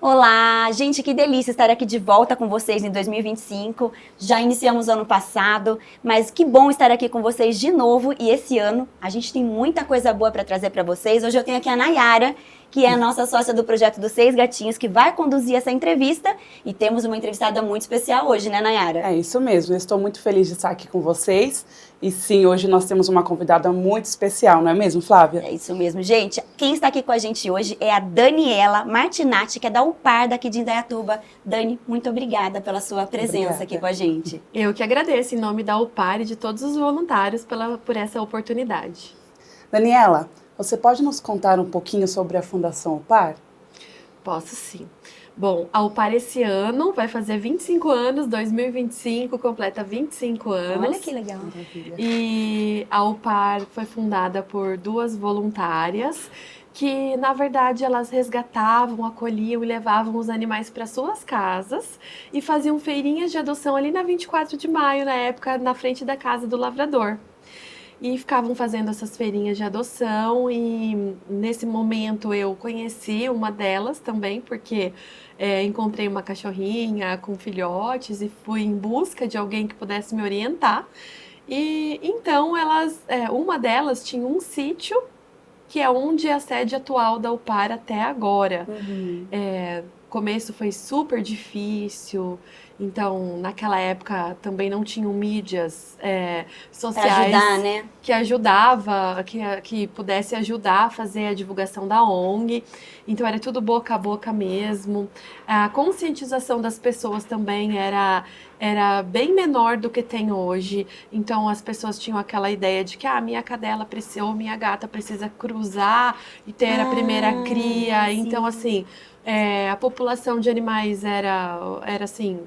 Olá, gente, que delícia estar aqui de volta com vocês em 2025. Já iniciamos o ano passado, mas que bom estar aqui com vocês de novo. E esse ano a gente tem muita coisa boa para trazer para vocês. Hoje eu tenho aqui a Nayara, que é a nossa sócia do projeto dos Seis Gatinhos, que vai conduzir essa entrevista. E temos uma entrevistada muito especial hoje, né, Nayara? É isso mesmo, eu estou muito feliz de estar aqui com vocês. E sim, hoje nós temos uma convidada muito especial, não é mesmo, Flávia? É isso mesmo, gente. Quem está aqui com a gente hoje é a Daniela Martinatti, que é da UPAR daqui de Indaiatuba. Dani, muito obrigada pela sua presença aqui com a gente. Eu que agradeço em nome da UPAR e de todos os voluntários por essa oportunidade. Daniela, você pode nos contar um pouquinho sobre a Fundação UPAR? Posso sim. Bom, a UPAR esse ano vai fazer 25 anos, 2025 completa 25 anos. Olha que legal. E a UPAR foi fundada por duas voluntárias que, na verdade, elas resgatavam, acolhiam e levavam os animais para suas casas e faziam feirinhas de adoção ali na 24 de maio, na época, na frente da Casa do Lavrador. E ficavam fazendo essas feirinhas de adoção e nesse momento eu conheci uma delas também, porque encontrei uma cachorrinha com filhotes e fui em busca de alguém que pudesse me orientar. E então uma delas tinha um sítio que é onde é a sede atual da UPAR até agora. Uhum. Começo foi super difícil, então naquela época também não tinham mídias sociais Pra ajudar, né? que pudesse ajudar a fazer a divulgação da ONG, então era tudo boca a boca mesmo. A conscientização das pessoas também era bem menor do que tem hoje, então as pessoas tinham aquela ideia de que minha cadela precisa, ou minha gata precisa cruzar e ter a primeira cria, sim. então assim, a população de animais era assim,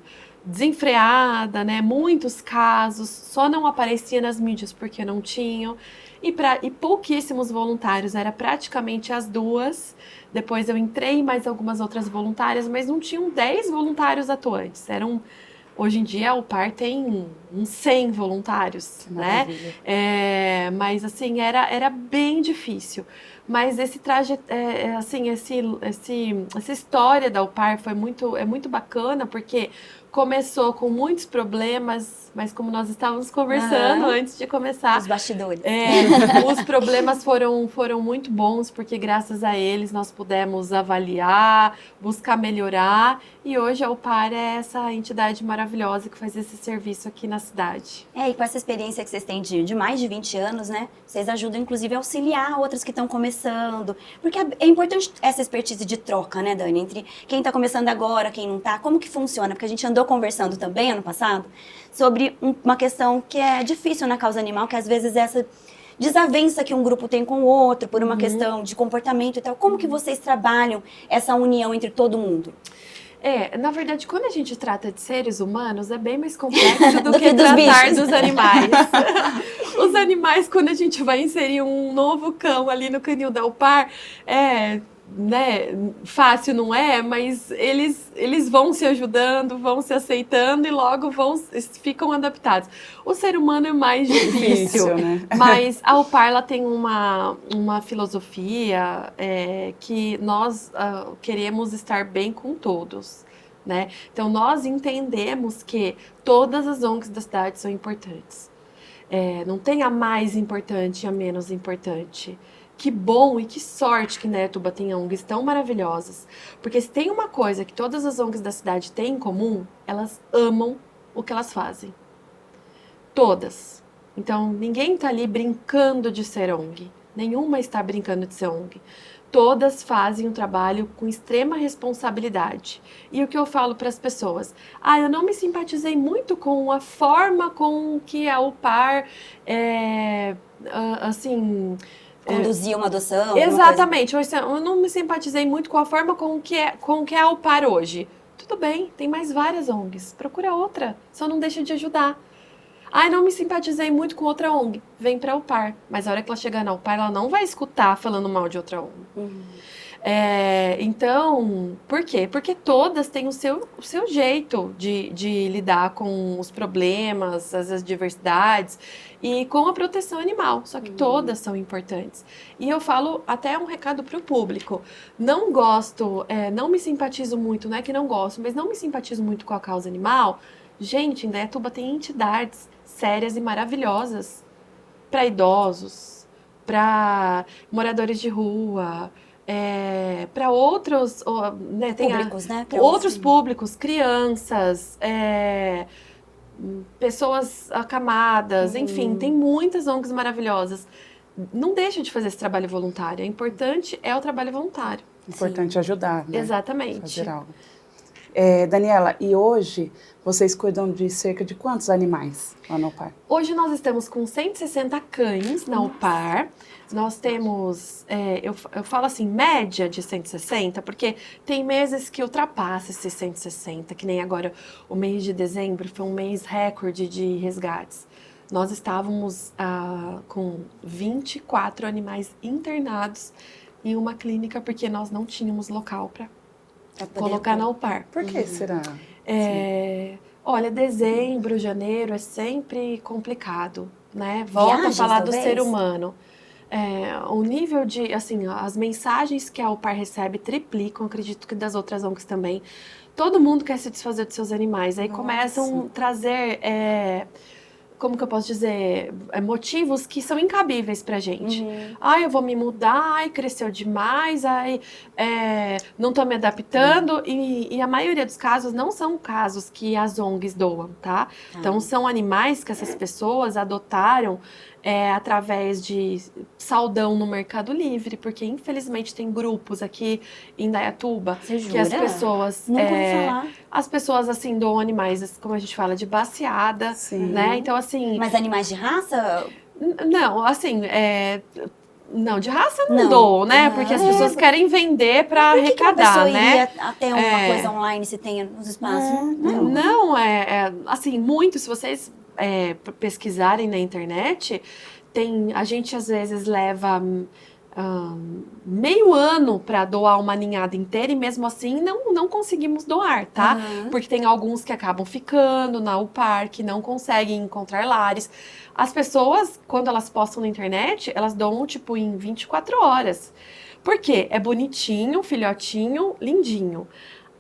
desenfreada, né? Muitos casos, só não aparecia nas mídias porque não tinham, e pouquíssimos voluntários, era praticamente as duas. Depois eu entrei em mais algumas outras voluntárias, mas não tinham 10 voluntários atuantes, hoje em dia, a UPAR tem uns 100 voluntários, né? Mas, assim, era bem difícil. Mas essa história da UPAR é muito bacana, porque começou com muitos problemas, mas como nós estávamos conversando antes de começar... Os bastidores. Os problemas foram muito bons, porque graças a eles nós pudemos avaliar, buscar melhorar, e hoje a UPAR é essa entidade maravilhosa que faz esse serviço aqui na cidade. E com essa experiência que vocês têm de mais de 20 anos, né? Vocês ajudam, inclusive, a auxiliar outras que estão começando. Porque é importante essa expertise de troca, né, Dani? Entre quem está começando agora, quem não está. Como que funciona? Porque a gente andou conversando também, ano passado, sobre uma questão que é difícil na causa animal, que às vezes é essa desavença que um grupo tem com o outro, por uma questão de comportamento e tal. Como que vocês trabalham essa união entre todo mundo? Na verdade, quando a gente trata de seres humanos, é bem mais complexo do que tratar dos animais. Os animais, quando a gente vai inserir um novo cão ali no canil da UPAR, fácil não é, mas eles vão se ajudando, vão se aceitando e logo ficam adaptados. O ser humano é mais difícil, né? Mas a UPAR ela tem uma filosofia que nós queremos estar bem com todos, né? Então nós entendemos que todas as ONGs da cidade são importantes. Não tem a mais importante e a menos importante. Que bom e que sorte que Indaiatuba tem ONGs tão maravilhosas. Porque se tem uma coisa que todas as ONGs da cidade têm em comum, elas amam o que elas fazem. Todas. Então, ninguém está ali brincando de ser ONG. Nenhuma está brincando de ser ONG. Todas fazem um trabalho com extrema responsabilidade. E o que eu falo para as pessoas? Eu não me simpatizei muito com a forma com que a UPAR Conduzir uma adoção? Exatamente. Eu não me simpatizei muito com a forma com que é a UPAR hoje. Tudo bem, tem mais várias ONGs. Procura outra, só não deixa de ajudar. Não me simpatizei muito com outra ONG. Vem pra UPAR. Mas a hora que ela chegar na UPAR, ela não vai escutar falando mal de outra ONG. Então, por quê? Porque todas têm o seu jeito de lidar com os problemas, as adversidades e com a proteção animal. Só que todas são importantes. E eu falo até um recado para o público. Não gosto, não me simpatizo muito, não é que não gosto, mas não me simpatizo muito com a causa animal. Gente, em Indaiatuba tem entidades sérias e maravilhosas para idosos, para moradores de rua, para outros, né, tem Públicos, né? outros públicos, crianças, pessoas acamadas, enfim, tem muitas ONGs maravilhosas. Não deixa de fazer esse trabalho voluntário. O importante é o trabalho voluntário. Importante ajudar, né? Exatamente. Fazer algo. Daniela, e hoje vocês cuidam de cerca de quantos animais lá na UPAR? Hoje nós estamos com 160 cães na UPAR. Nós temos, eu falo assim, média de 160, porque tem meses que ultrapassa esses 160, que nem agora o mês de dezembro foi um mês recorde de resgates. Nós estávamos com 24 animais internados em uma clínica, porque nós não tínhamos local para colocar na UPAR. Por que será? Olha, dezembro, janeiro é sempre complicado, né? Volta Viagens, a falar do talvez? ser humano. O nível de, assim, as mensagens que a UPAR recebe triplicam, acredito que das outras ONGs também. Todo mundo quer se desfazer dos seus animais. Aí começam a trazer, como que eu posso dizer, motivos que são incabíveis pra gente. Ai, eu vou me mudar, ai, cresceu demais, ai, não tô me adaptando. E a maioria dos casos não são casos que as ONGs doam, tá? Então, são animais que essas pessoas adotaram através de saldão no Mercado Livre, porque infelizmente tem grupos aqui em Indaiatuba que as pessoas Nunca ouvi falar. as pessoas assim doam animais, como a gente fala, de baciada, né? Então assim, Mas animais de raça? não, assim, não, de raça não Não. doam, né? Porque as pessoas querem vender para Por que que uma arrecadar, pessoa né? iria até uma coisa online se tem nos espaços? Não, assim, muito, se vocês pesquisarem na internet, a gente às vezes leva meio ano para doar uma ninhada inteira e mesmo assim não conseguimos doar, tá? Porque tem alguns que acabam ficando na UPAR, que não conseguem encontrar lares. As pessoas, quando elas postam na internet, elas doam tipo em 24 horas. Por quê? É bonitinho, filhotinho, lindinho.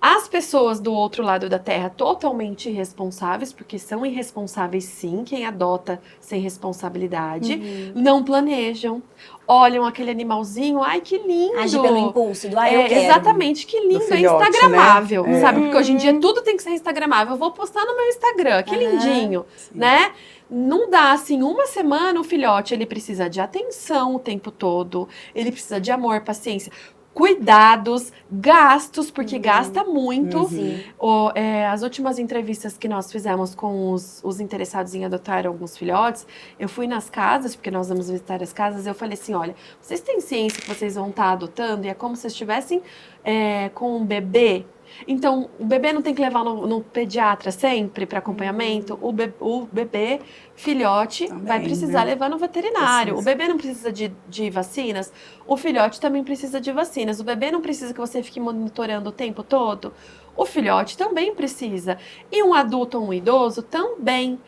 As pessoas do outro lado da terra totalmente irresponsáveis, porque são irresponsáveis sim, quem adota sem responsabilidade, não planejam, olham aquele animalzinho, ai que lindo. Age pelo impulso do eu quero. Exatamente, que lindo, filhote, é instagramável, né? sabe? Porque hoje em dia tudo tem que ser instagramável, eu vou postar no meu Instagram, que lindinho, né? Não dá, assim, uma semana o filhote, ele precisa de atenção o tempo todo, ele precisa de amor, paciência, cuidados, gastos, porque gasta muito. As últimas entrevistas que nós fizemos com os interessados em adotar alguns filhotes, eu fui nas casas, porque nós vamos visitar as casas, eu falei assim, olha, vocês têm ciência que vocês vão estar adotando e é como se estivessem com um bebê? Então, o bebê não tem que levar no pediatra sempre para acompanhamento. O bebê, filhote, também, vai precisar levar no veterinário. Precisa. O bebê não precisa de vacinas. O filhote também precisa de vacinas. O bebê não precisa que você fique monitorando o tempo todo. O filhote também precisa. E um adulto ou um idoso também.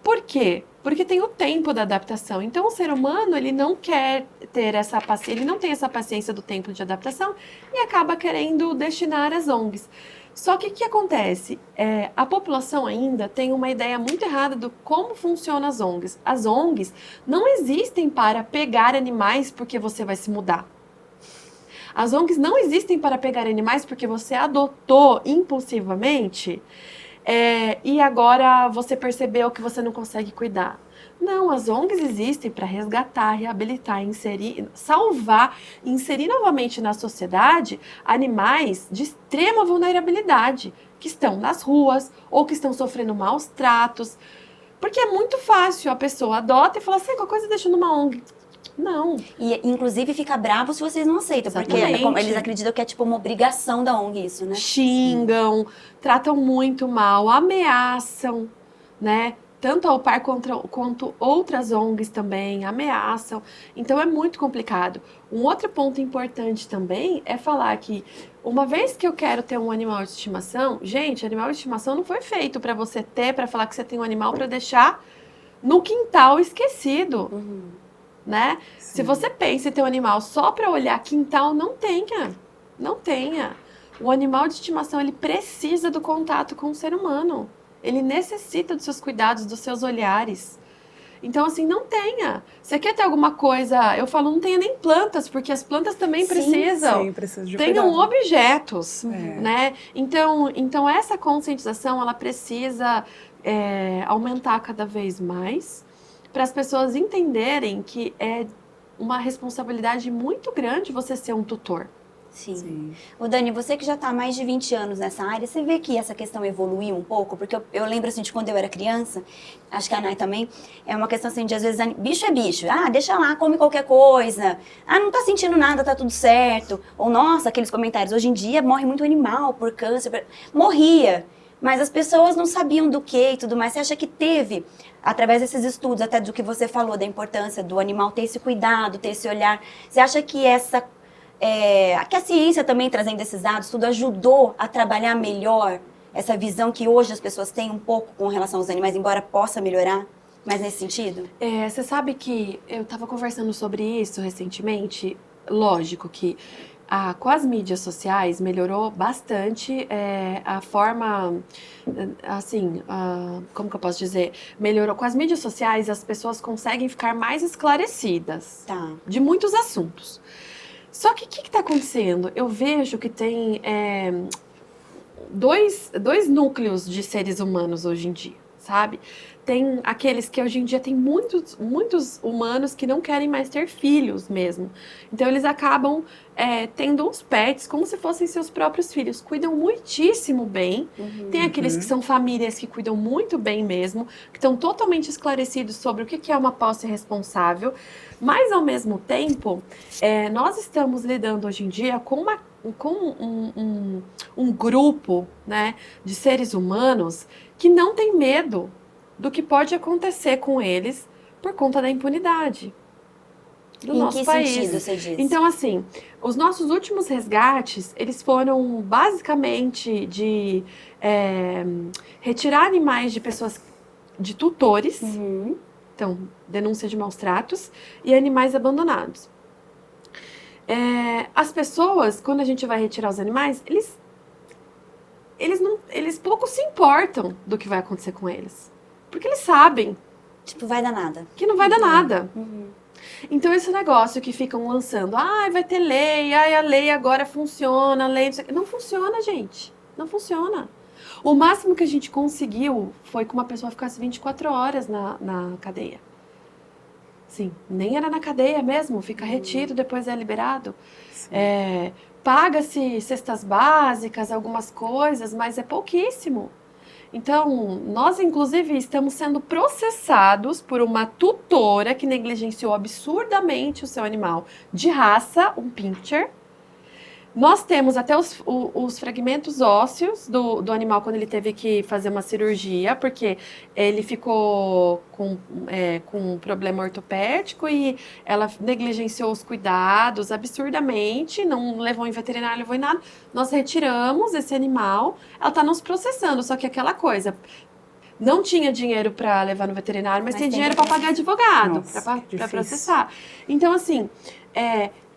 Por quê? Porque tem o tempo da adaptação. Então, o ser humano, ele não quer ter essa paciência, ele não tem essa paciência do tempo de adaptação e acaba querendo destinar às ONGs. Só que o que acontece? A população ainda tem uma ideia muito errada do como funcionam as ONGs. As ONGs não existem para pegar animais porque você vai se mudar. As ONGs não existem para pegar animais porque você adotou impulsivamente e agora você percebeu que você não consegue cuidar. Não, as ONGs existem para resgatar, reabilitar, inserir, salvar, inserir novamente na sociedade animais de extrema vulnerabilidade, que estão nas ruas ou que estão sofrendo maus tratos. Porque é muito fácil, a pessoa adota e fala assim, qualquer coisa deixa numa ONG. Não. E, inclusive, fica bravo se vocês não aceitam. Exatamente. Porque eles acreditam que é tipo uma obrigação da ONG isso, né? Xingam, tratam muito mal, ameaçam, né? tanto a UPAR quanto outras ONGs também ameaçam. Então é muito complicado. Um outro ponto importante também é falar que uma vez que eu quero ter um animal de estimação, gente, animal de estimação não foi feito para você ter, para falar que você tem um animal para deixar no quintal esquecido, né? Sim. Se você pensa em ter um animal só para olhar quintal, não tenha. Não tenha. O animal de estimação, ele precisa do contato com o ser humano. Ele necessita dos seus cuidados, dos seus olhares. Então, assim, não tenha. Você quer ter alguma coisa... Eu falo, não tenha nem plantas, porque as plantas também precisam. Sim, precisa de Tenham cuidado. objetos, É. né? Então, essa conscientização, ela precisa aumentar cada vez mais para as pessoas entenderem que é uma responsabilidade muito grande você ser um tutor. Sim. Sim. O Dani, você que já está há mais de 20 anos nessa área, você vê que essa questão evoluiu um pouco? Porque eu lembro assim de quando eu era criança, acho que a Nay também, é uma questão assim de às vezes, bicho é bicho, deixa lá, come qualquer coisa, não tá sentindo nada, tá tudo certo. Ou nossa, aqueles comentários, hoje em dia morre muito animal por câncer, morria, mas as pessoas não sabiam do que e tudo mais. Você acha que teve, através desses estudos, até do que você falou, da importância do animal ter esse cuidado, ter esse olhar, você acha que que a ciência também trazendo esses dados, tudo ajudou a trabalhar melhor essa visão que hoje as pessoas têm um pouco com relação aos animais, embora possa melhorar, mas nesse sentido? Você sabe que eu estava conversando sobre isso recentemente. Lógico que com as mídias sociais melhorou bastante a forma, assim, como que eu posso dizer? Melhorou. Com as mídias sociais as pessoas conseguem ficar mais esclarecidas de muitos assuntos. Só que o que está acontecendo? Eu vejo que tem dois núcleos de seres humanos hoje em dia, sabe? Tem aqueles que hoje em dia tem muitos humanos que não querem mais ter filhos mesmo. Então eles acabam tendo uns pets como se fossem seus próprios filhos. Cuidam muitíssimo bem. Tem aqueles que são famílias que cuidam muito bem mesmo, que estão totalmente esclarecidos sobre o que é uma posse responsável. Mas ao mesmo tempo, nós estamos lidando hoje em dia com um grupo, né, de seres humanos que não tem medo do que pode acontecer com eles por conta da impunidade do nosso país. Em que sentido você diz? Então, assim, os nossos últimos resgates, eles foram basicamente de retirar animais de pessoas, de tutores, então, denúncia de maus tratos, e animais abandonados. As pessoas, quando a gente vai retirar os animais, eles pouco se importam do que vai acontecer com eles. Porque eles sabem. Tipo, vai dar nada. Que não vai dar nada. Então, esse negócio que ficam lançando, vai ter lei, a lei agora funciona, a lei... Não funciona, gente. Não funciona. O máximo que a gente conseguiu foi que uma pessoa ficasse 24 horas na cadeia. Sim, nem era na cadeia mesmo, fica retido, depois é liberado. Paga-se cestas básicas, algumas coisas, mas é pouquíssimo. Então, nós, inclusive, estamos sendo processados por uma tutora que negligenciou absurdamente o seu animal de raça, um pincher. Nós temos até os fragmentos ósseos do animal quando ele teve que fazer uma cirurgia, porque ele ficou com um problema ortopédico e ela negligenciou os cuidados absurdamente, não levou em veterinário, levou em nada. Nós retiramos esse animal, ela está nos processando, só que aquela coisa... Não tinha dinheiro para levar no veterinário, mas tem dinheiro para pagar advogado, para processar. Então, assim,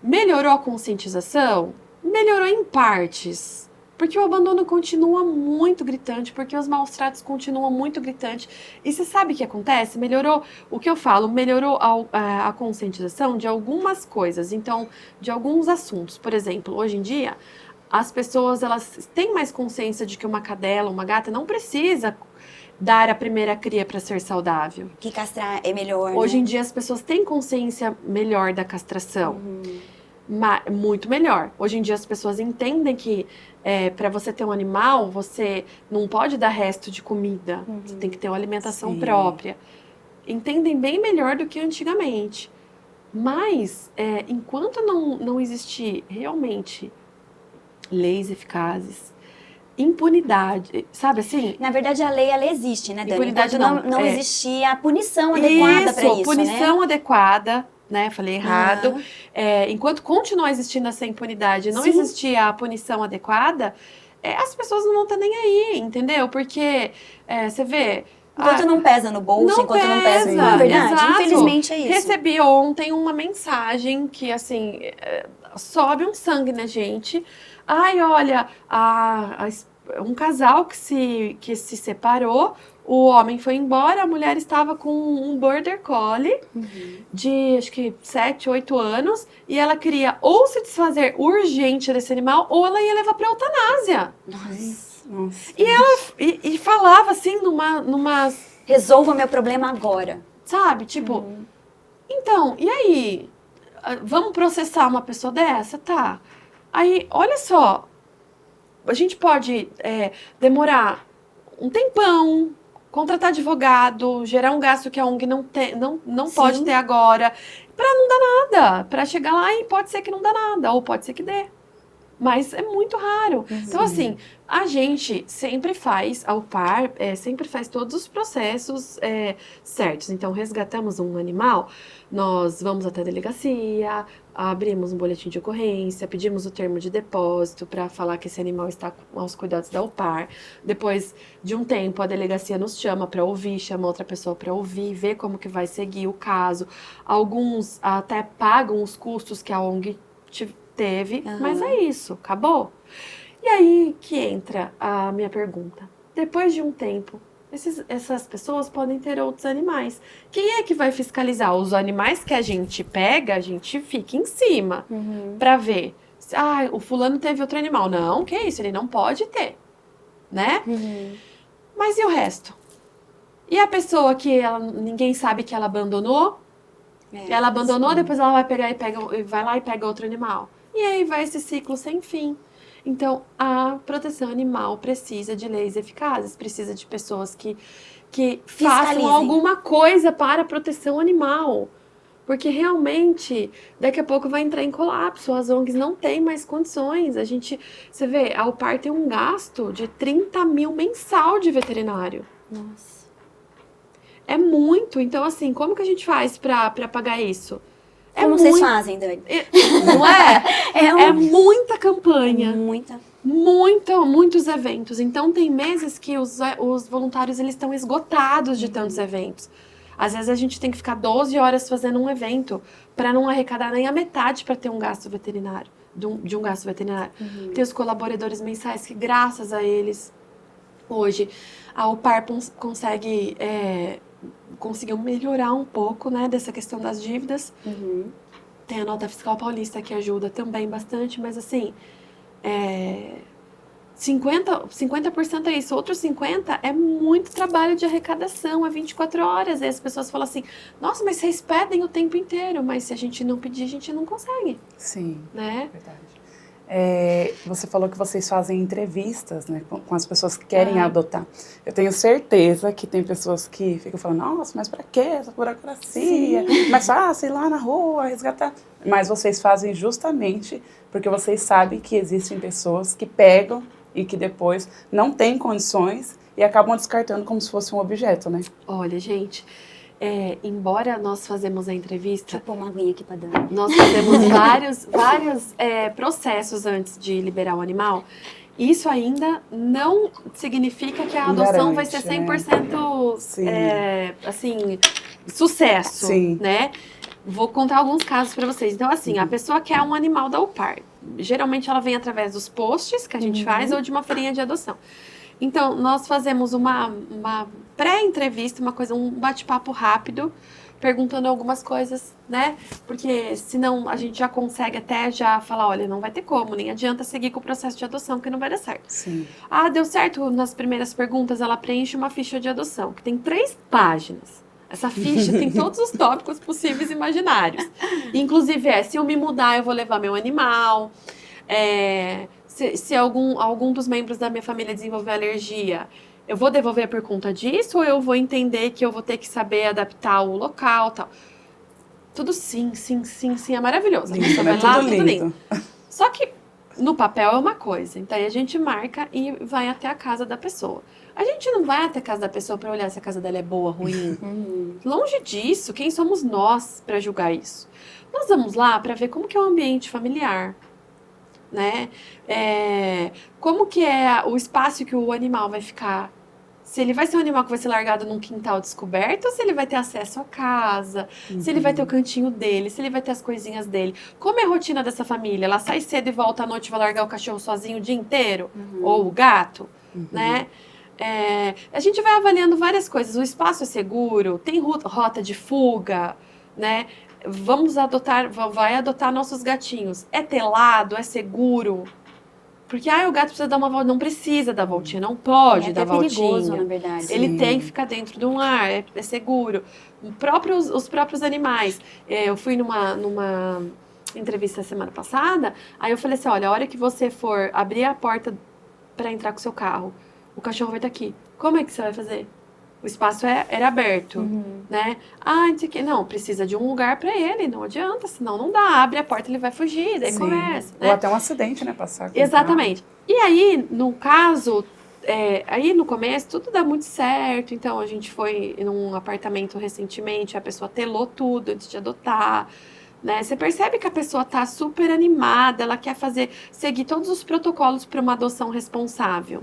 melhorou a conscientização? Melhorou em partes, porque o abandono continua muito gritante, porque os maus tratos continuam muito gritantes. E você sabe o que acontece? Melhorou, o que eu falo, melhorou a conscientização de algumas coisas, então, de alguns assuntos. Por exemplo, hoje em dia, as pessoas elas têm mais consciência de que uma cadela, uma gata, não precisa dar a primeira cria para ser saudável. Que castrar é melhor, Hoje né? em dia, as pessoas têm consciência melhor da castração. Muito melhor. Hoje em dia as pessoas entendem que para você ter um animal, você não pode dar resto de comida. Você tem que ter uma alimentação própria. Entendem bem melhor do que antigamente. Mas, enquanto não existir realmente leis eficazes, impunidade, sabe assim? Na verdade, a lei, ela existe, né, Dani? Impunidade Enquanto não é. existia a punição adequada para isso, punição né? adequada, né? Falei errado. Aham. Enquanto continuar existindo essa impunidade, não Sim. existia a punição adequada, as pessoas não vão estar nem aí, entendeu? Porque você vê. Enquanto não pesa no bolso, enquanto não pesa. Sim. Não é verdade? Exato. Infelizmente é isso. Recebi ontem uma mensagem que, assim, sobe um sangue na gente. Ai, olha, um casal que se separou, o homem foi embora, a mulher estava com um border collie de, acho que, 7, 8 anos, e ela queria ou se desfazer urgente desse animal, ou ela ia levar para eutanásia. Nossa. E falava, assim, numas... Resolva meu problema agora. Sabe, tipo, então, e aí? Vamos processar uma pessoa dessa? Tá. Aí, olha só, a gente pode demorar um tempão, contratar advogado, gerar um gasto que a ONG não pode ter agora, pra não dar nada, pra chegar lá e pode ser que não dá nada, ou pode ser que dê. Mas é muito raro. Então, assim, a gente sempre faz, ao par, sempre faz todos os processos certos. Então, resgatamos um animal, nós vamos até a delegacia, abrimos um boletim de ocorrência, pedimos o termo de depósito para falar que esse animal está aos cuidados da UPAR. Depois de um tempo, a delegacia nos chama para ouvir, chama outra pessoa para ouvir, ver como que vai seguir o caso. Alguns até pagam os custos que a ONG teve, mas é isso, acabou. E aí que entra a minha pergunta. Depois de um tempo, essas pessoas podem ter outros animais. Quem é que vai fiscalizar? Os animais que a gente pega, a gente fica em cima pra ver. O fulano teve outro animal. Não, que isso, ele não pode ter, né? Mas e o resto? E a pessoa que ninguém sabe que ela abandonou? Ela abandonou, depois ela vai pegar vai lá e pega outro animal. E aí vai esse ciclo sem fim. Então, a proteção animal precisa de leis eficazes, precisa de pessoas que façam alguma coisa para a proteção animal. Porque realmente, daqui a pouco vai entrar em colapso, as ONGs não têm mais condições. Você vê, a UPAR tem um gasto de 30 mil mensal de veterinário. Nossa. É muito. Então, assim, como que a gente faz para pagar isso? Como vocês fazem, Dani? Não é? É muita campanha. Muitos eventos. Então, tem meses que os voluntários eles estão esgotados de tantos eventos. Às vezes, a gente tem que ficar 12 horas fazendo um evento para não arrecadar nem a metade para ter um gasto veterinário, de um gasto veterinário. Tem os colaboradores mensais que, graças a eles, hoje, a UPAR conseguiu melhorar um pouco, né, dessa questão das dívidas. Tem a nota fiscal paulista que ajuda também bastante, mas assim, 50% é isso, outros 50% é muito trabalho de arrecadação, é 24 horas. E as pessoas falam assim, nossa, mas vocês pedem o tempo inteiro, mas se a gente não pedir, a gente não consegue. Sim, né? Verdade. Você falou que vocês fazem entrevistas, né, com as pessoas que querem adotar. Eu tenho certeza que tem pessoas que ficam falando, nossa, mas pra que essa burocracia? Mais fácil ir lá na rua, resgatar. Mas vocês fazem justamente porque vocês sabem que existem pessoas que pegam e que depois não têm condições e acabam descartando como se fosse um objeto, né? Olha, gente... embora nós fazemos a entrevista... Deixa eu pôr uma aguinha aqui pra Dani. Nós fazemos vários processos antes de liberar o animal. Isso ainda não significa que a adoção vai ser 100% assim, sucesso, né? Vou contar alguns casos para vocês. Então, assim, a pessoa quer um animal da UPAR. Geralmente ela vem através dos posts que a gente faz ou de uma feirinha de adoção. Então, nós fazemos uma pré-entrevista, um bate-papo rápido, perguntando algumas coisas, né? Porque senão a gente já consegue até já falar, olha, não vai ter como, nem adianta seguir com o processo de adoção, que não vai dar certo. Sim. Deu certo nas primeiras perguntas, ela preenche uma ficha de adoção, que tem 3 páginas. Essa ficha tem todos os tópicos possíveis e imaginários. Inclusive, se eu me mudar, eu vou levar meu animal. Se algum dos membros da minha família desenvolver alergia, eu vou devolver por conta disso ou eu vou entender que eu vou ter que saber adaptar o local, tal. Tudo sim, é maravilhoso. Lindo, né? Tudo lindo. Só que no papel é uma coisa. Então aí a gente marca e vai até a casa da pessoa. A gente não vai até a casa da pessoa para olhar se a casa dela é boa, ruim. Longe disso, quem somos nós para julgar isso? Nós vamos lá para ver como que é o ambiente familiar, né? Como que é o espaço que o animal vai ficar. Se ele vai ser um animal que vai ser largado num quintal descoberto, ou se ele vai ter acesso à casa, se ele vai ter o cantinho dele, se ele vai ter as coisinhas dele. Como é a rotina dessa família? Ela sai cedo e volta à noite e vai largar o cachorro sozinho o dia inteiro? Ou o gato, né? A gente vai avaliando várias coisas. O espaço é seguro? Tem rota de fuga, né? Vai adotar nossos gatinhos. É telado? É seguro? Porque o gato precisa dar uma volta, não precisa dar voltinha, não pode dar voltinha. É perigoso, na verdade. Ele tem que ficar dentro de um ar, é seguro. Os próprios animais. Eu fui numa entrevista semana passada, aí eu falei assim, olha, a hora que você for abrir a porta para entrar com o seu carro, o cachorro vai estar aqui. Como é que você vai fazer? O espaço era aberto, né? Não, precisa de um lugar para ele, não adianta, senão não dá. Abre a porta, ele vai fugir, daí começa. Né? Ou até um acidente, né? Passar. Exatamente. E aí, no caso, aí no começo, tudo dá muito certo. Então, a gente foi num apartamento recentemente, a pessoa telou tudo antes de adotar. Né? Você percebe que a pessoa tá super animada, ela quer seguir todos os protocolos para uma adoção responsável.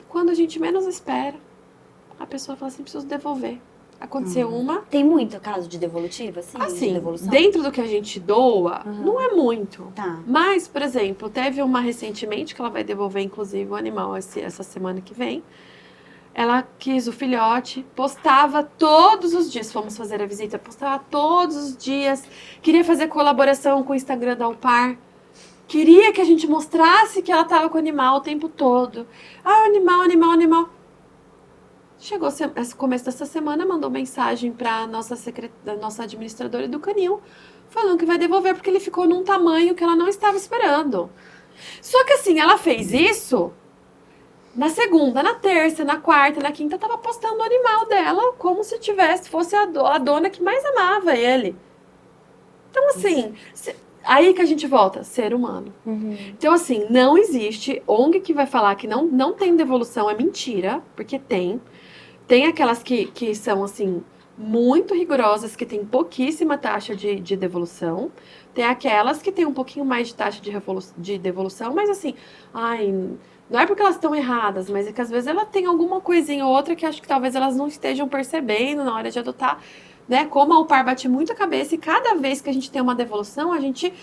Quando a gente menos espera, a pessoa fala assim, preciso devolver. Aconteceu uma... Tem muito caso de devolutiva, assim? Assim, de devolução? dentro do que a gente doa, não é muito. Tá. Mas, por exemplo, teve uma recentemente que ela vai devolver, inclusive, o animal essa semana que vem. Ela quis o filhote, postava todos os dias, fomos fazer a visita, postava todos os dias, queria fazer colaboração com o Instagram da Alpar. Queria que a gente mostrasse que ela estava com o animal o tempo todo. Animal. Chegou esse começo dessa semana, mandou mensagem para nossa administradora do canil, falando que vai devolver porque ele ficou num tamanho que ela não estava esperando. Só que assim, ela fez isso na segunda, na terça, na quarta, na quinta, tava postando o animal dela como se fosse a dona que mais amava ele. Então assim... Aí que a gente volta, ser humano. Então, assim, não existe ONG que vai falar que não tem devolução, é mentira, porque tem. Tem aquelas que são, assim, muito rigorosas, que tem pouquíssima taxa de devolução. Tem aquelas que tem um pouquinho mais de taxa de devolução, mas assim, não é porque elas estão erradas, mas é que às vezes ela tem alguma coisinha ou outra que acho que talvez elas não estejam percebendo na hora de adotar. Né? Como a Alpar bate muito a cabeça e cada vez que a gente tem uma devolução, a gente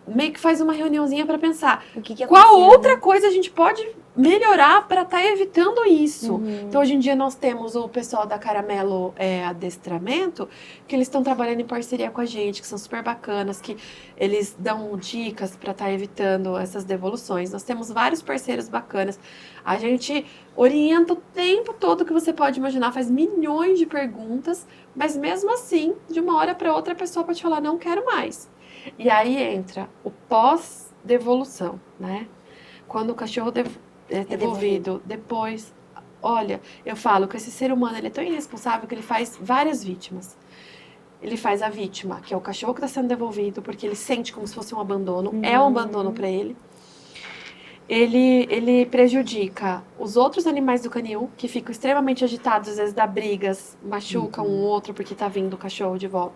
meio que faz uma reuniãozinha para pensar qual outra coisa a gente pode melhorar para estar evitando isso. Então, hoje em dia, nós temos o pessoal da Caramelo Adestramento, que eles estão trabalhando em parceria com a gente, que são super bacanas, que eles dão dicas para estar evitando essas devoluções. Nós temos vários parceiros bacanas. A gente orienta o tempo todo que você pode imaginar, faz milhões de perguntas, mas mesmo assim, de uma hora para outra, a pessoa pode falar, não quero mais. E aí entra o pós-devolução, né? Quando o cachorro é devolvido, depois... Olha, eu falo que esse ser humano ele é tão irresponsável que ele faz várias vítimas. Ele faz a vítima, que é o cachorro que está sendo devolvido, porque ele sente como se fosse um abandono, é um abandono para ele. Ele prejudica os outros animais do canil, que ficam extremamente agitados, às vezes dá brigas, machucam um outro porque está vindo o cachorro de volta.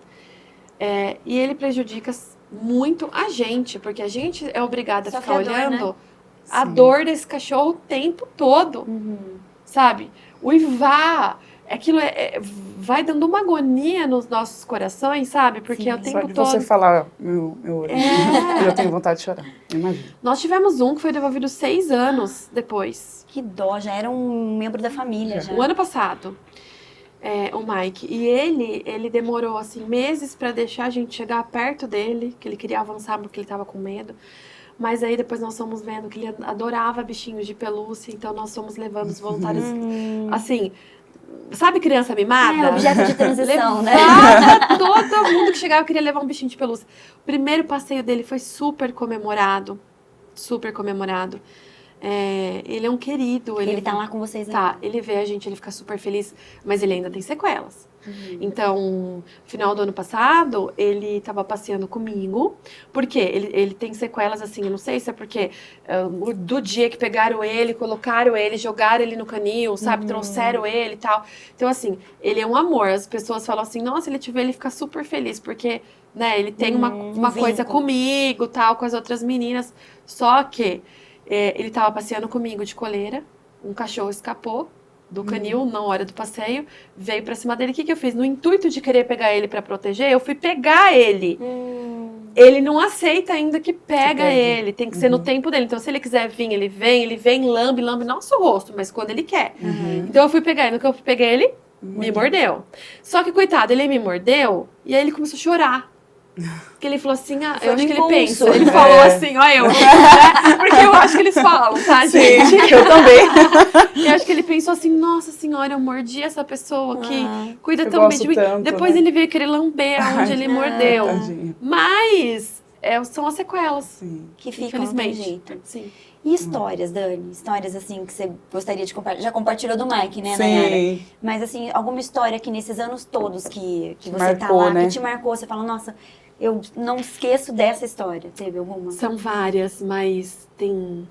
E ele prejudica muito a gente, porque a gente é obrigada a ficar olhando, né? A dor desse cachorro o tempo todo, sabe? Uivar, aquilo vai dando uma agonia nos nossos corações, sabe? Porque é o tempo todo... Só de você falar, meu olho, eu tenho vontade de chorar, imagina. Nós tivemos um que foi devolvido 6 anos depois. Que dó, já era um membro da família. Já. O ano passado, o Mike. E ele demorou, assim, meses para deixar a gente chegar perto dele, que ele queria avançar porque ele estava com medo. Mas aí depois nós fomos vendo que ele adorava bichinhos de pelúcia, então nós fomos levando os voluntários, assim... Sabe criança mimada? Objeto de transição, né? Todo mundo que chegava queria levar um bichinho de pelúcia. O primeiro passeio dele foi super comemorado. Super comemorado. Ele é um querido. Ele tá lá com vocês, né? Tá, ele vê a gente, ele fica super feliz, mas ele ainda tem sequelas. Então, no final do ano passado, ele tava passeando comigo, porque ele tem sequelas assim, eu não sei se é porque do dia que pegaram ele, colocaram ele, jogaram ele no canil, sabe, trouxeram ele e tal. Então, assim, ele é um amor, as pessoas falam assim, nossa, ele te vê, ele fica super feliz, porque, né, ele tem uma coisa comigo, tal, com as outras meninas, só que ele tava passeando comigo de coleira, um cachorro escapou do canil na hora do passeio, veio pra cima dele. O que eu fiz? No intuito de querer pegar ele pra proteger, eu fui pegar ele. Ele não aceita ainda que pega ele. Tem que ser no tempo dele. Então, se ele quiser vir, ele vem, lambe nosso rosto, mas quando ele quer. Então, eu fui pegar ele. No que eu peguei ele, me mordeu. Só que, coitado, ele me mordeu e aí ele começou a chorar. Porque ele falou assim, eu acho que ele pensa. Ele falou assim, ó, porque eu acho que eles falam, tá, gente? Sim, eu também. Eu acho que ele pensou assim, nossa senhora, eu mordi essa pessoa que cuida Eu tão bem de mim. tanto, Depois né? ele veio querer lamber onde ele mordeu. Tadinho. Mas são as sequelas. Sim. Que ficam, não tem Infelizmente. jeito. Sim. E histórias, Dani? Histórias, assim, que você gostaria de compartilhar? Já compartilhou do Mike, né, Nayara? Sim. Mas, assim, alguma história que nesses anos todos que você tá marcou, lá, né? que te marcou, você fala, nossa, eu não esqueço dessa história. Teve alguma? São várias, mas tem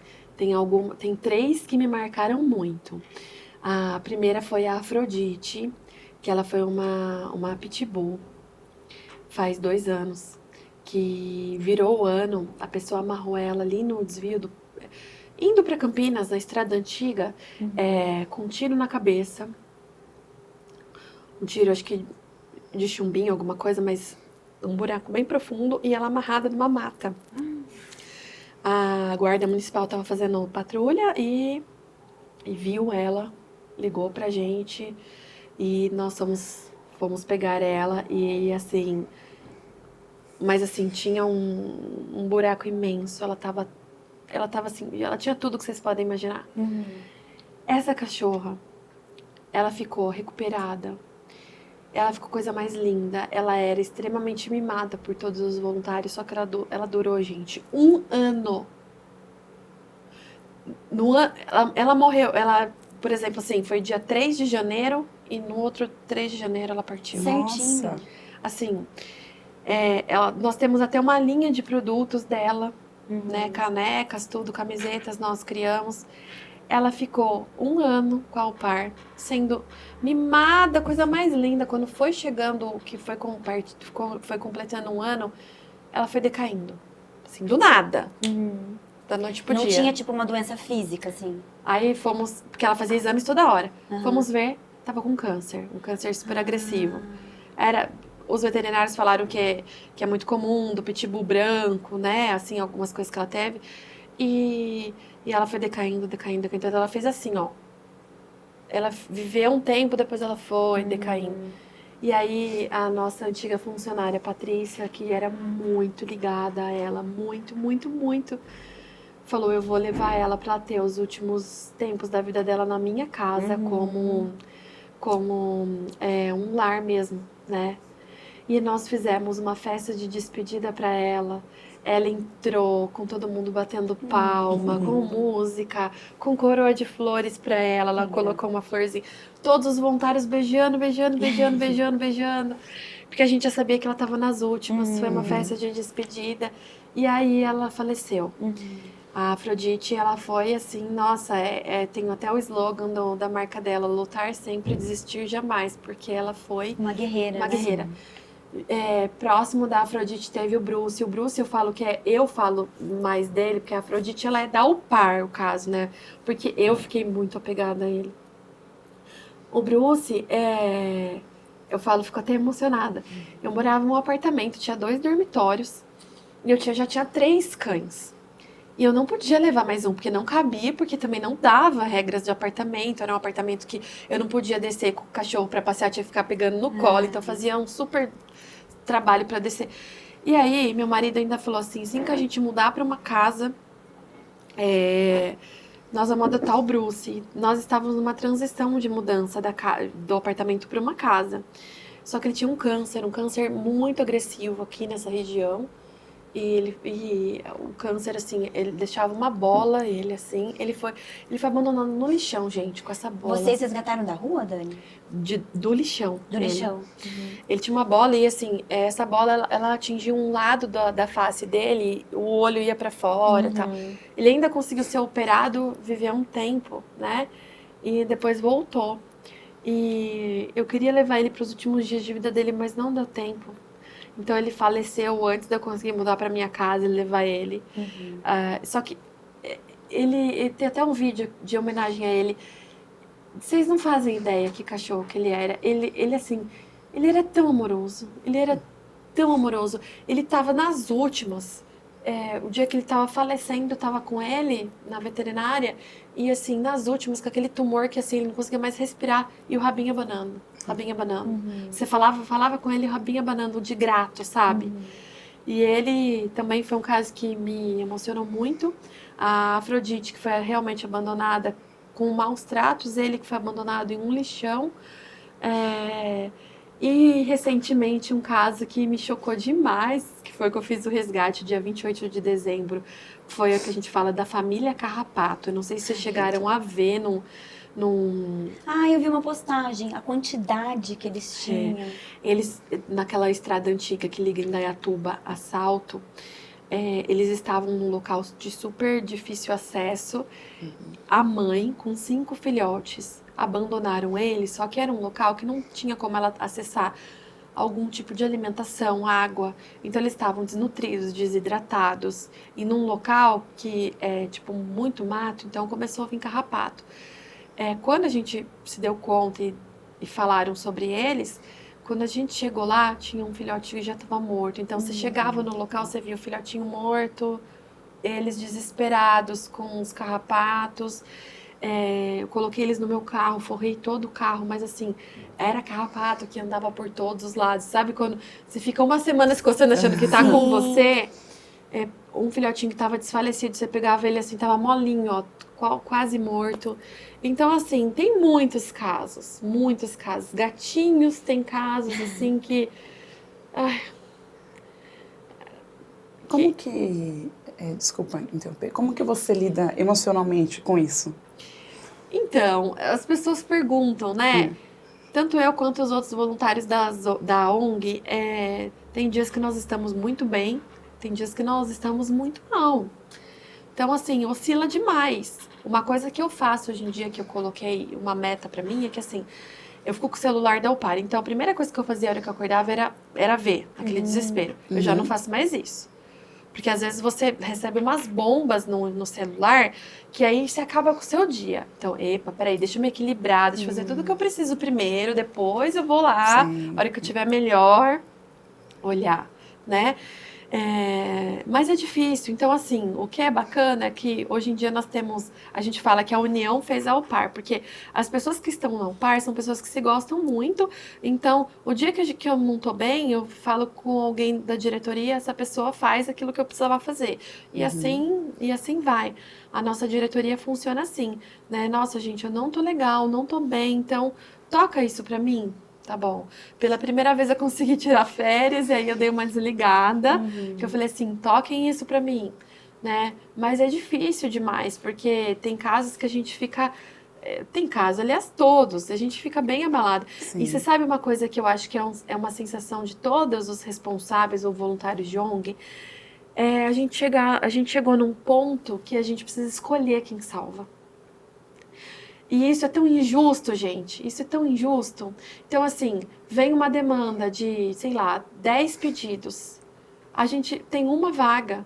3 que me marcaram muito. A primeira foi a Afrodite, que ela foi uma pitbull, faz 2 anos, que virou o ano, a pessoa amarrou ela ali no desvio indo para Campinas, na estrada antiga, com um tiro na cabeça, um tiro, acho que de chumbinho, alguma coisa, mas um buraco bem profundo, e ela amarrada numa mata. A guarda municipal estava fazendo patrulha e viu ela, ligou pra gente e nós fomos pegar ela e assim, mas assim, tinha um buraco imenso, ela tava assim, ela tinha tudo que vocês podem imaginar. Essa cachorra, ela ficou recuperada. Ela ficou coisa mais linda. Ela era extremamente mimada por todos os voluntários, só que ela durou, gente, 1 ano. Ela morreu, por exemplo, assim, foi dia 3 de janeiro e no outro 3 de janeiro ela partiu. Certinho. Nossa. Assim, nós temos até uma linha de produtos dela, né? Canecas, tudo, camisetas, nós criamos. Ela ficou 1 ano com a Alpar, sendo mimada, coisa mais linda. Quando foi chegando, que foi completando 1 ano, ela foi decaindo. Assim, do nada. Da noite pro Não dia. tinha, tipo, uma doença física, assim? Aí fomos, porque ela fazia exames toda hora. Fomos ver, tava com câncer, um câncer super agressivo. Os veterinários falaram que é muito comum, do pitbull branco, né? Assim, algumas coisas que ela teve. E ela foi decaindo. Então ela fez assim, ó. Ela viveu um tempo, depois ela foi decaindo. E aí a nossa antiga funcionária, Patrícia, que era muito ligada a ela, muito, falou, eu vou levar ela para ter os últimos tempos da vida dela na minha casa, como um lar mesmo, né? E nós fizemos uma festa de despedida para ela. Ela entrou com todo mundo batendo palma, com música, com coroa de flores para ela. Ela colocou uma florzinha. Todos os voluntários beijando. Porque a gente já sabia que ela estava nas últimas. Foi uma festa de despedida. E aí ela faleceu. A Afrodite, ela foi assim, nossa, tem até o slogan da marca dela, lutar sempre, desistir jamais, porque ela foi Uma guerreira, uma né? guerreira. Próximo da Afrodite teve o Bruce. O Bruce eu falo mais dele, porque a Afrodite ela é da Alpar, o caso, né? Porque eu fiquei muito apegada a ele. O Bruce, eu fico até emocionada. Eu morava num apartamento, tinha 2 dormitórios e eu já tinha 3 cães. E eu não podia levar mais um, porque não cabia, porque também não dava regras de apartamento. Era um apartamento que eu não podia descer com o cachorro para passear, tinha que ficar pegando no colo. Então eu fazia um super trabalho para descer. E aí, meu marido ainda falou assim que a gente mudar para uma casa, nós vamos adotar o Bruce. Nós estávamos numa transição de mudança do apartamento para uma casa. Só que ele tinha um câncer muito agressivo aqui nessa região. E o câncer, assim, ele deixava uma bola, ele assim, ele foi abandonado no lixão, gente, com essa bola. Vocês resgataram da rua, Dani? Do lixão. Do lixão. Ele tinha uma bola e, assim, essa bola, ela atingiu um lado da face dele, o olho ia pra fora e tal. Ele ainda conseguiu ser operado, viveu um tempo, né? E depois voltou. E eu queria levar ele para os últimos dias de vida dele, mas não deu tempo. Então ele faleceu antes de eu conseguir mudar para minha casa e levar ele. Só que ele tem até um vídeo de homenagem a ele. Vocês não fazem ideia que cachorro que ele era. Ele assim, ele era tão amoroso. Ele era tão amoroso. Ele tava nas últimas. O dia que ele tava falecendo, eu tava com ele na veterinária. E assim, nas últimas, com aquele tumor que assim, ele não conseguia mais respirar. E o rabinho abanando. Rabinho abanando. Você falava com ele, o rabinho abanando de grato, sabe? E ele também foi um caso que me emocionou muito. A Afrodite, que foi realmente abandonada com maus tratos, ele que foi abandonado em um lixão. E recentemente um caso que me chocou demais, que foi que eu fiz o resgate dia 28 de dezembro, foi o que a gente fala da família Carrapato. Eu não sei se vocês chegaram a ver num... Eu vi uma postagem, a quantidade que eles tinham. Eles, naquela estrada antiga que liga Indaiatuba a Salto, eles estavam num local de super difícil acesso. A mãe, com 5 filhotes, abandonaram eles, só que era um local que não tinha como ela acessar algum tipo de alimentação, água. Então eles estavam desnutridos, desidratados, e num local que é tipo muito mato, então começou a vir carrapato. Quando a gente se deu conta e falaram sobre eles, quando a gente chegou lá, tinha um filhotinho que já estava morto. Então você chegava no local, você via o filhotinho morto, eles desesperados com os carrapatos. Eu coloquei eles no meu carro, forrei todo o carro, mas assim, era carrapato que andava por todos os lados. Sabe quando você fica uma semana se coçando achando que tá com você? Um filhotinho que tava desfalecido, você pegava ele assim, tava molinho, ó, quase morto. Então, assim, tem muitos casos. Gatinhos tem casos, assim, que... Como que... desculpa interromper. Como que você lida emocionalmente com isso? Então, as pessoas perguntam, né? Tanto eu quanto os outros voluntários da ONG, tem dias que nós estamos muito bem, tem dias que nós estamos muito mal. Então, assim, oscila demais. Uma coisa que eu faço hoje em dia, que eu coloquei uma meta pra mim, é que assim, eu fico com o celular da Alpar. Então, a primeira coisa que eu fazia na hora que eu acordava era ver aquele desespero. Eu já não faço mais isso. Porque às vezes você recebe umas bombas no celular, que aí você acaba com o seu dia. Então, peraí, deixa eu me equilibrar, deixa eu fazer tudo que eu preciso primeiro, depois eu vou lá, a hora que eu tiver melhor, olhar, né? Mas é difícil. Então, assim, o que é bacana é que hoje em dia nós temos, a gente fala que a união fez a Alpar, porque as pessoas que estão na Alpar são pessoas que se gostam muito. Então, o dia que eu não tô bem, eu falo com alguém da diretoria, essa pessoa faz aquilo que eu precisava fazer. E assim vai. A nossa diretoria funciona assim, né? Nossa, gente, eu não tô legal, não tô bem, então toca isso pra mim. Tá bom. Pela primeira vez eu consegui tirar férias e aí eu dei uma desligada, que eu falei assim, toquem isso pra mim, né? Mas é difícil demais, porque tem casos que a gente fica... Tem casos, aliás, todos, a gente fica bem abalado. Sim. E você sabe uma coisa que eu acho que é uma sensação de todos os responsáveis ou voluntários de ONG? A gente chegou num ponto que a gente precisa escolher quem salva. E isso é tão injusto, gente. Isso é tão injusto. Então, assim, vem uma demanda de, sei lá, 10 pedidos. A gente tem uma vaga.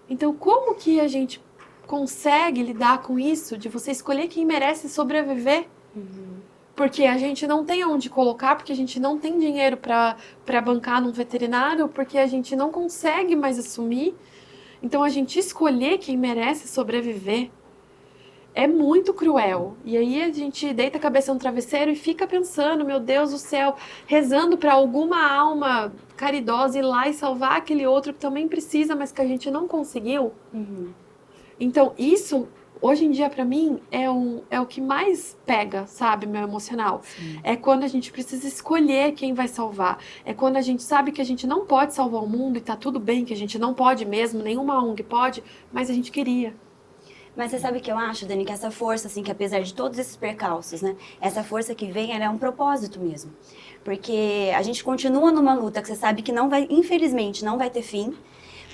Então, como que a gente consegue lidar com isso? De você escolher quem merece sobreviver? Porque a gente não tem onde colocar, porque a gente não tem dinheiro para bancar num veterinário, porque a gente não consegue mais assumir. Então, a gente escolher quem merece sobreviver é muito cruel. E aí a gente deita a cabeça no travesseiro e fica pensando, meu Deus do céu, rezando para alguma alma caridosa ir lá e salvar aquele outro que também precisa, mas que a gente não conseguiu. Então, isso, hoje em dia, pra mim, é o que mais pega, sabe, meu emocional. Sim. É quando a gente precisa escolher quem vai salvar. É quando a gente sabe que a gente não pode salvar o mundo e tá tudo bem, que a gente não pode mesmo, nenhuma ONG pode, mas a gente queria. Mas você sabe o que eu acho, Dani? Que essa força, assim, que apesar de todos esses percalços, né? Essa força que vem, ela é um propósito mesmo. Porque a gente continua numa luta que você sabe que não vai, infelizmente, não vai ter fim.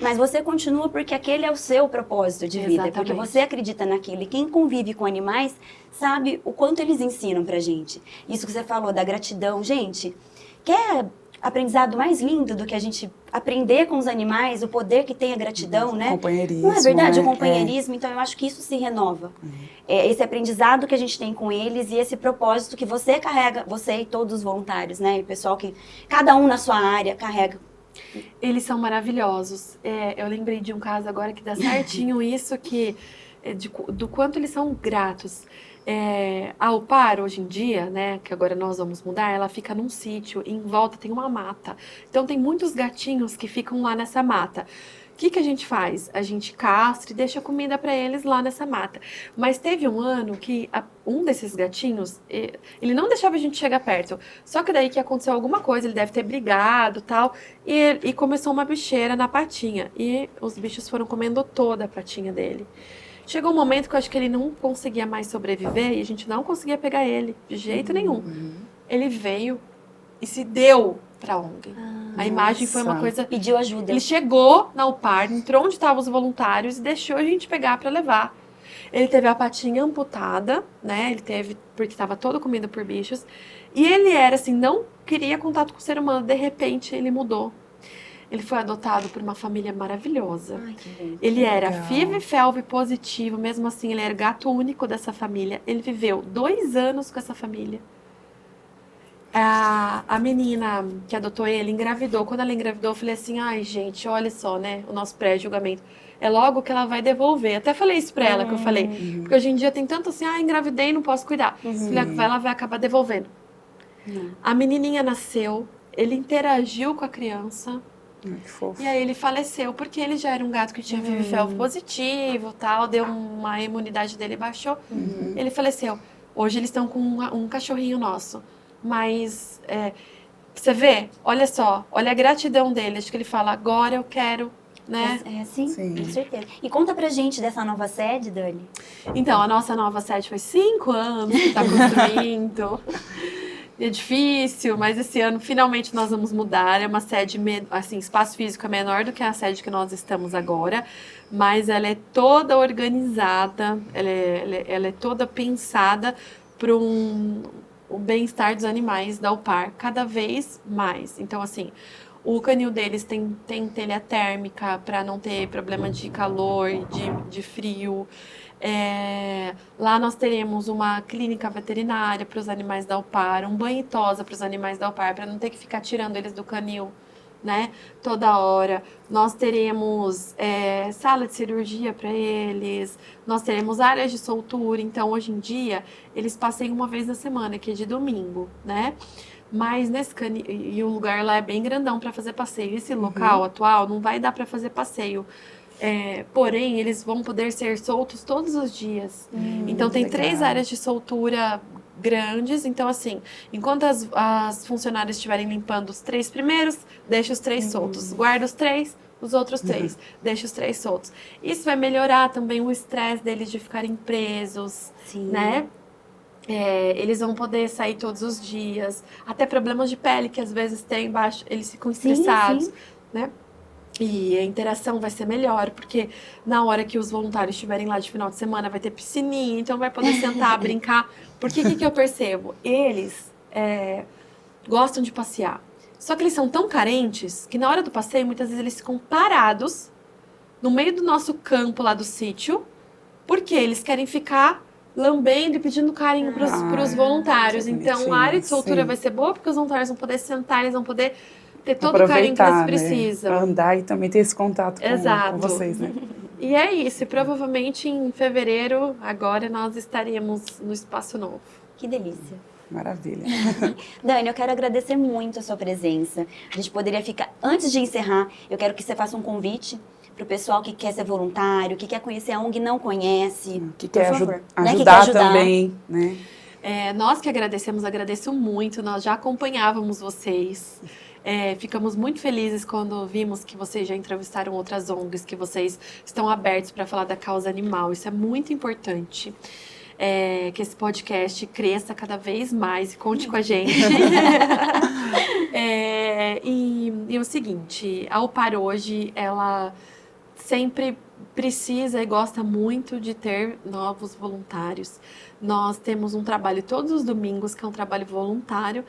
Mas você continua porque aquele é o seu propósito de vida. Exatamente. Porque você acredita naquilo. E quem convive com animais sabe o quanto eles ensinam pra gente. Isso que você falou da gratidão. Gente, quer aprendizado mais lindo do que a gente aprender com os animais, o poder que tem a gratidão, né? Companheirismo. Não é verdade? Né? O companheirismo. Então, eu acho que isso se renova. Esse aprendizado que a gente tem com eles e esse propósito que você carrega, você e todos os voluntários, né? E o pessoal que, cada um na sua área, carrega. Eles são maravilhosos. Eu lembrei de um caso agora que dá certinho isso, do quanto eles são gratos. A UPAR, hoje em dia, né, que agora nós vamos mudar, ela fica num sítio e em volta tem uma mata. Então tem muitos gatinhos que ficam lá nessa mata. O que a gente faz? A gente castra e deixa comida para eles lá nessa mata. Mas teve um ano que um desses gatinhos, ele não deixava a gente chegar perto. Só que daí que aconteceu alguma coisa, ele deve ter brigado tal, e começou uma bicheira na patinha. E os bichos foram comendo toda a patinha dele. Chegou um momento que eu acho que ele não conseguia mais sobreviver e a gente não conseguia pegar ele de jeito nenhum. Ele veio e se deu pra ONG. A imagem foi uma coisa... Pediu ajuda. Ele chegou na UPAR, entrou onde estavam os voluntários e deixou a gente pegar pra levar. Ele teve a patinha amputada, né? Ele teve, porque estava todo comido por bichos. E ele era assim, não queria contato com o ser humano. De repente, ele mudou. Ele foi adotado por uma família maravilhosa. Ai, que bom. Ele era legal. FIV e FeLV positivo, mesmo assim ele era gato único dessa família. Ele viveu 2 anos com essa família. A menina que adotou ele engravidou. Quando ela engravidou, eu falei assim, ai gente, olha só, né, o nosso pré-julgamento. É logo que ela vai devolver. Até falei isso pra ela, que eu falei. Porque hoje em dia tem tanto assim, engravidei, não posso cuidar. Ela vai acabar devolvendo. A menininha nasceu, ele interagiu com a criança. Que fofo. E aí ele faleceu, porque ele já era um gato que tinha FIV e FeLV positivo, tal, deu a imunidade dele baixou. Ele faleceu. Hoje eles estão com um cachorrinho nosso. Mas, você vê, olha só, olha a gratidão dele. Acho que ele fala, agora eu quero, né? Sim, Sim. com certeza. E conta pra gente dessa nova sede, Dani. Então, a nossa nova sede foi 5 anos que está construindo. É difícil, mas esse ano finalmente nós vamos mudar. É uma sede, assim, espaço físico é menor do que a sede que nós estamos agora, mas ela é toda organizada, ela é toda pensada para o bem-estar dos animais da UPAR cada vez mais. Então, assim, o canil deles tem telha térmica para não ter problema de calor, de frio. Lá nós teremos uma clínica veterinária para os animais da UPAR, um banho e tosa para os animais da UPAR, para não ter que ficar tirando eles do canil, né, toda hora. Nós teremos sala de cirurgia para eles, nós teremos áreas de soltura. Então, hoje em dia, eles passeiam uma vez na semana, que é de domingo, né? Mas nesse canil, e o lugar lá é bem grandão para fazer passeio. Esse local atual não vai dar para fazer passeio. Porém, eles vão poder ser soltos todos os dias. Então, tem legal. 3 áreas de soltura grandes. Então, assim, enquanto as funcionárias estiverem limpando os 3 primeiros, deixa os 3 soltos. Guarda os 3, os outros 3, deixa os 3 soltos. Isso vai melhorar também o estresse deles de ficarem presos, né? Eles vão poder sair todos os dias. Até problemas de pele que às vezes tem embaixo, eles ficam estressados, né? E a interação vai ser melhor, porque na hora que os voluntários estiverem lá de final de semana, vai ter piscininha, então vai poder sentar, brincar. Porque o que eu percebo? Eles gostam de passear. Só que eles são tão carentes que na hora do passeio, muitas vezes eles ficam parados no meio do nosso campo lá do sítio, porque eles querem ficar lambendo e pedindo carinho para os voluntários. Então, a área de soltura vai ser boa, porque os voluntários vão poder sentar, eles vão poder ter todo o carinho que eles precisam. Né? Andar e também ter esse contato com vocês, né? E é isso. E provavelmente em fevereiro, agora, nós estaremos no espaço novo. Que delícia. Maravilha. Dani, eu quero agradecer muito a sua presença. A gente poderia ficar... Antes de encerrar, eu quero que você faça um convite pro pessoal que quer ser voluntário, que quer conhecer a ONG e não conhece? Que Por quer favor, ajudar né? Que quer ajudar também, né? Nós que agradecemos, agradeço muito, nós já acompanhávamos vocês. Ficamos muito felizes quando vimos que vocês já entrevistaram outras ONGs, que vocês estão abertos para falar da causa animal. Isso é muito importante. Que esse podcast cresça cada vez mais e conte com a gente. E o seguinte, a UPAR hoje, ela sempre precisa e gosta muito de ter novos voluntários. Nós temos um trabalho todos os domingos, que é um trabalho voluntário,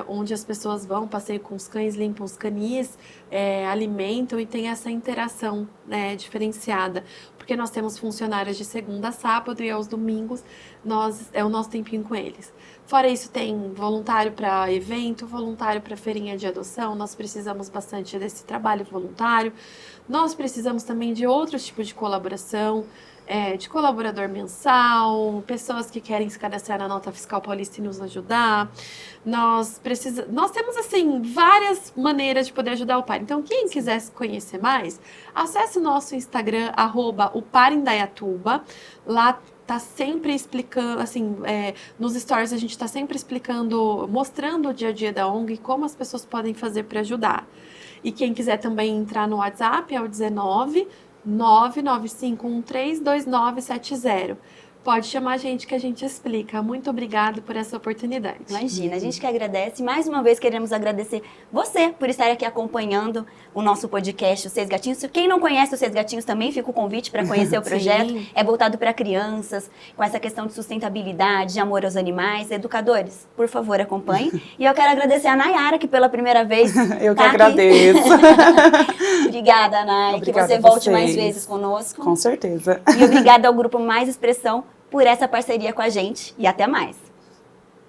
onde as pessoas vão, passeiam com os cães, limpam os canis, alimentam e tem essa interação, né, diferenciada. Porque nós temos funcionários de segunda a sábado e aos domingos é o nosso tempinho com eles. Fora isso, tem voluntário para evento, voluntário para feirinha de adoção. Nós precisamos bastante desse trabalho voluntário. Nós precisamos também de outros tipos de colaboração, de colaborador mensal, pessoas que querem se cadastrar na Nota Fiscal Paulista e nos ajudar. Nós temos, assim, várias maneiras de poder ajudar o UPAR. Então, quem quiser conhecer mais, acesse o nosso Instagram, @uparindaiatuba. Lá tá sempre explicando, assim, nos stories a gente está sempre explicando, mostrando o dia a dia da ONG e como as pessoas podem fazer para ajudar. E quem quiser também entrar no WhatsApp é o 19 995132970. Pode chamar a gente que a gente explica. Muito obrigada por essa oportunidade. Imagina, a gente que agradece. Mais uma vez queremos agradecer você por estar aqui acompanhando o nosso podcast, Os Seis Gatinhos. Quem não conhece Os Seis Gatinhos também fica o convite para conhecer o projeto. Sim. É voltado para crianças, com essa questão de sustentabilidade, de amor aos animais. Educadores, por favor, acompanhem. E eu quero agradecer a Nayara, que pela primeira vez Eu que tá aqui. agradeço. Obrigada, Nay. Que Obrigada você a volte vocês. mais vezes conosco. Com certeza. E obrigada ao Grupo Mais Expressão por essa parceria com a gente. E até mais.